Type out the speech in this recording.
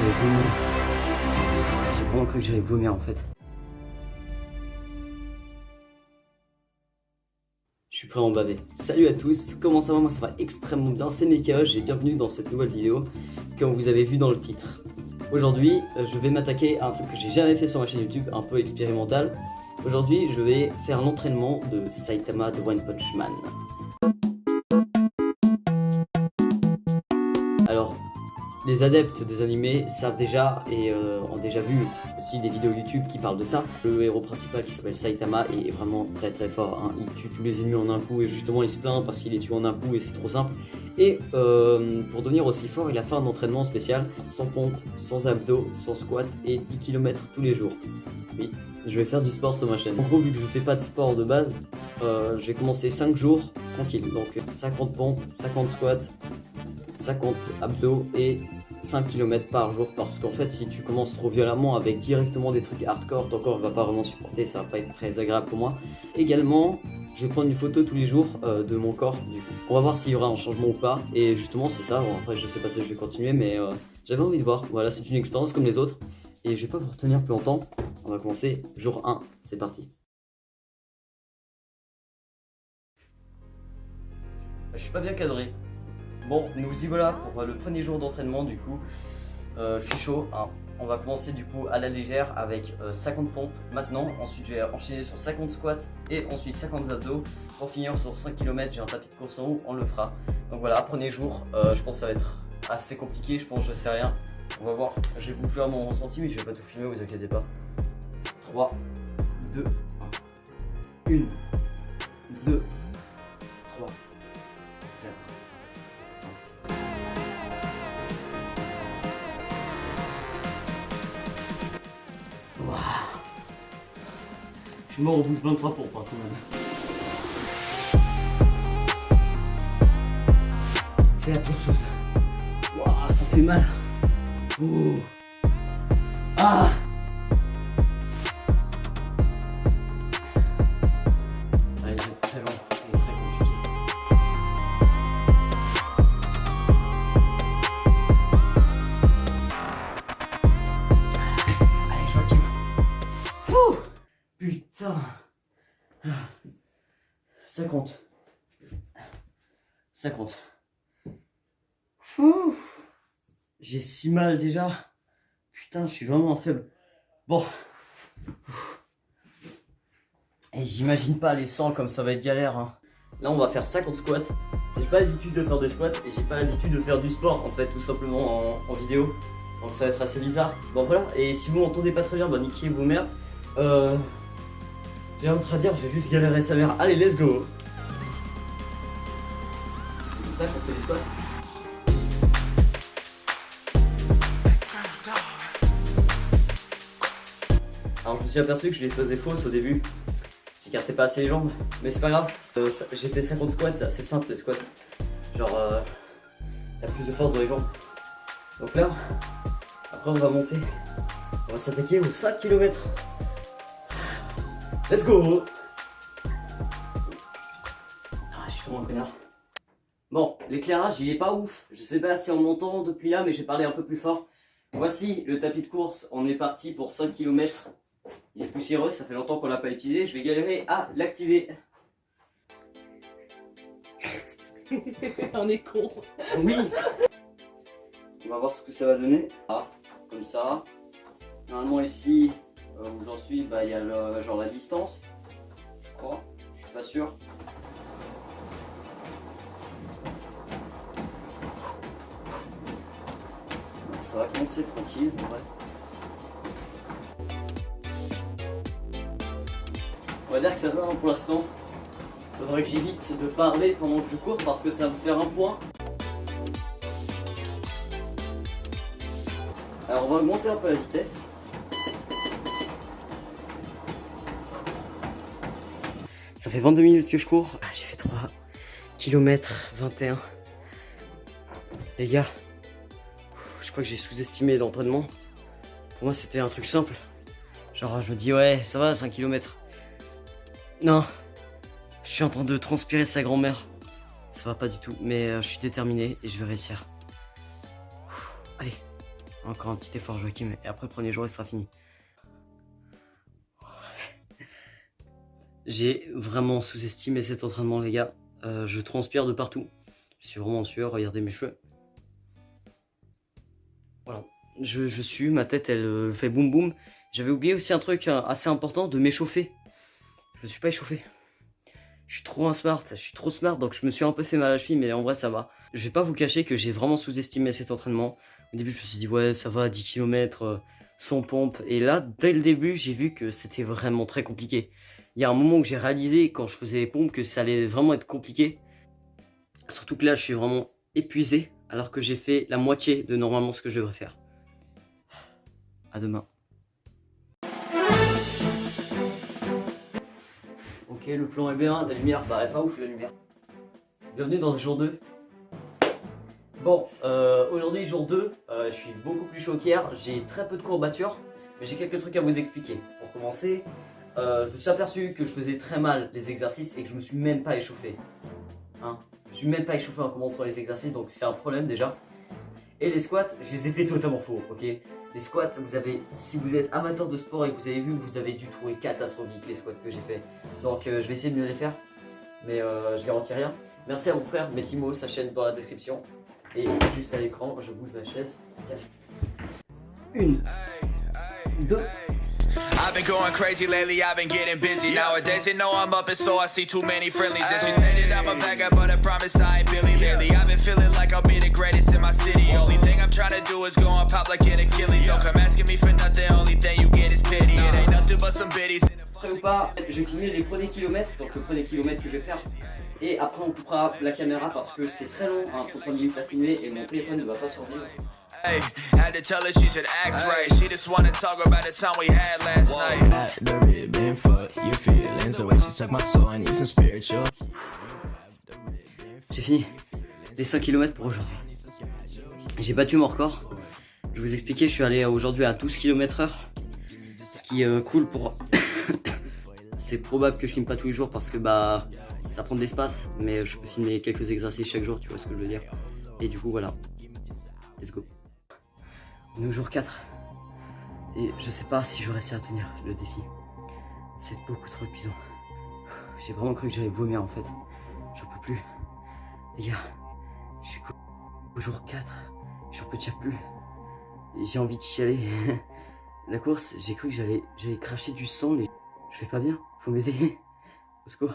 j'allais vomir. J'ai vraiment cru que j'allais vomir en fait. Je suis prêt à en baver. Salut à tous, comment ça va? Moi ça va extrêmement bien, c'est Mekaosh et bienvenue dans cette nouvelle vidéo comme vous avez vu dans le titre. Aujourd'hui, je vais m'attaquer à un truc que j'ai jamais fait sur ma chaîne YouTube, un peu expérimental. Aujourd'hui, je vais faire l'entraînement de Saitama de One Punch Man. Alors, les adeptes des animés savent déjà et ont déjà vu aussi des vidéos YouTube qui parlent de ça. Le héros principal qui s'appelle Saitama est vraiment très très fort, hein. Il tue tous les ennemis en un coup et justement il se plaint parce qu'il les tue en un coup et c'est trop simple. Et pour devenir aussi fort, il a fait un entraînement spécial, sans pompe, sans abdos, sans squat et 10 km tous les jours. Oui, je vais faire du sport sur ma chaîne. En gros, vu que je fais pas de sport de base, j'ai commencé 5 jours tranquille. Donc 50 pompes, 50 squats, 50 abdos et 5 km par jour, parce qu'en fait si tu commences trop violemment avec directement des trucs hardcore, ton corps va pas vraiment supporter, ça va pas être très agréable pour moi. Également, je vais prendre une photo tous les jours de mon corps, du coup. On va voir s'il y aura un changement ou pas, et justement c'est ça. Bon, après je sais pas si je vais continuer, mais j'avais envie de voir. Voilà, c'est une expérience comme les autres, et je vais pas vous retenir plus longtemps. On va commencer jour 1, c'est parti. Je suis pas bien cadré. Bon, nous y voilà pour le premier jour d'entraînement du coup. Je suis chaud, hein. On va commencer du coup à la légère avec 50 pompes maintenant. Ensuite je vais enchaîner sur 50 squats et ensuite 50 abdos. Pour finir sur 5 km, j'ai un tapis de course en haut, on le fera. Donc voilà, premier jour, je pense que ça va être assez compliqué, je pense, je sais rien. On va voir, je vais vous faire mon ressenti mais je vais pas tout filmer, vous inquiétez pas. 3, 2, 1, 2, 3, 4. Je suis mort au bout de 23 pompes quand même. C'est la pire chose. Waouh, ça fait mal. Oh. Ah. Ça va être très long et très compliqué. Allez, je continue. Fouh. Putain. 50. 50. Fouh. J'ai si mal déjà. Putain, je suis vraiment faible. Bon. Et j'imagine pas les 100 comme ça va être galère, hein. Là, on va faire 50 squats. J'ai pas l'habitude de faire des squats et j'ai pas l'habitude de faire du sport en fait, tout simplement en vidéo. Donc ça va être assez bizarre. Bon voilà, et si vous m'entendez pas très bien, bah niquez vos mères. J'ai un truc à dire, je vais juste galérer sa mère. Allez, let's go. C'est ça qu'on fait les squats. Alors je me suis aperçu que je les faisais fausses au début. J'écartais pas assez les jambes, mais c'est pas grave. J'ai fait 50 squats, c'est assez simple les squats. Genre, t'as plus de force dans les jambes. Donc là, après on va monter. On va s'attaquer aux 5 km. Let's go. Ah, je suis trop un connard. Bon, l'éclairage il est pas ouf. Je sais pas si on m'entend depuis là, mais j'ai parlé un peu plus fort. Voici le tapis de course, on est parti pour 5 km. Il est poussiéreux, ça fait longtemps qu'on l'a pas utilisé. Je vais galérer à l'activer. On est con. Oui. On va voir ce que ça va donner. Ah, comme ça. Normalement ici, où j'en suis, bah, il y a genre la distance. Je crois, je suis pas sûr. Ça va commencer tranquille, en vrai. On va dire que ça va, hein, pour l'instant. Faudrait que j'évite de parler pendant que je cours parce que ça va me faire un point. Alors on va augmenter un peu la vitesse. Ça fait 22 minutes que je cours. Ah, j'ai fait 3 km 21. Les gars, je crois que j'ai sous-estimé l'entraînement. Pour moi c'était un truc simple. Genre je me dis ouais ça va 5 km. Non, je suis en train de transpirer sa grand-mère. Ça va pas du tout, mais je suis déterminé et je vais réussir. Allez, Encore un petit effort Joachim, et après le premier jour il sera fini. J'ai vraiment sous-estimé cet entraînement les gars. Je transpire de partout. Je suis vraiment en sueur, regardez mes cheveux. Voilà, je sue, ma tête elle fait boum boum. J'avais oublié aussi un truc assez important, de m'échauffer. Je me suis pas échauffé. Je suis trop smart, donc je me suis un peu fait mal à la cheville, mais en vrai ça va. Je vais pas vous cacher que j'ai vraiment sous-estimé cet entraînement. Au début je me suis dit ouais ça va, 10 km sans pompe. Et là dès le début j'ai vu que c'était vraiment très compliqué. Il y a un moment où j'ai réalisé quand je faisais les pompes que ça allait vraiment être compliqué. Surtout que là je suis vraiment épuisé alors que j'ai fait la moitié de normalement ce que je devrais faire. À demain. Ok, le plan est bien, la lumière, bah elle est pas ouf la lumière. Bienvenue dans ce jour 2. Bon, aujourd'hui jour 2, je suis beaucoup plus chaud qu'hier, j'ai très peu de courbatures, mais j'ai quelques trucs à vous expliquer. Pour commencer, je me suis aperçu que je faisais très mal les exercices et que je me suis même pas échauffé. Hein, je me suis même pas échauffé en commençant les exercices, donc c'est un problème déjà. Et les squats, je les ai fait totalement faux, ok. Les squats, si vous êtes amateur de sport et que vous avez vu, vous avez dû trouver catastrophique les squats que j'ai fait. Donc je vais essayer de mieux les faire, mais je garantis rien. Merci à mon frère Mettimo, sa chaîne dans la description. Et juste à l'écran, je bouge ma chaise. Tiens. 1, 2. I've been going crazy lately, I've been getting busy nowadays. You know I'm up and so I see too many friendlies. And she said that I'm a bad guy, but I promise I ain't Billy lately. I've been feeling like I'll be the greatest in my city. Only thing I'm trying to do is go and pop like an Achilles. Don't come asking me for nothing, only thing you get is pity. It ain't nothing but some biddies. Prêt ou pas, je vais filmer les premiers kilomètres, donc le premier kilomètre que je vais faire. Et après on coupera la caméra parce que c'est très long, hein, 30 minutes à filmer et mon téléphone ne va pas survivre. Hey, had to tell her she should act right. She just wanna talk about the time we had last night. At the ribbon, fuck your feelings. The way she took my soul, I need some spiritual. J'ai fini les 5 km pour aujourd'hui. J'ai battu mon record. Je vais vous expliquer, je suis allé aujourd'hui à 12 km/h. Ce qui est cool pour... C'est probable que je filme pas tous les jours parce que bah ça prend de l'espace. Mais je peux filmer quelques exercices chaque jour, tu vois ce que je veux dire. Et du coup voilà. Let's go. On est au jour 4. Et je sais pas si je réussi à tenir le défi. C'est beaucoup trop épuisant. J'ai vraiment cru que j'allais vomir en fait. J'en peux plus. Les gars, je suis au jour 4. J'en peux déjà plus. J'ai envie de chialer. La course, j'ai cru que j'allais cracher du sang, mais je vais pas bien. Faut m'aider. Au secours.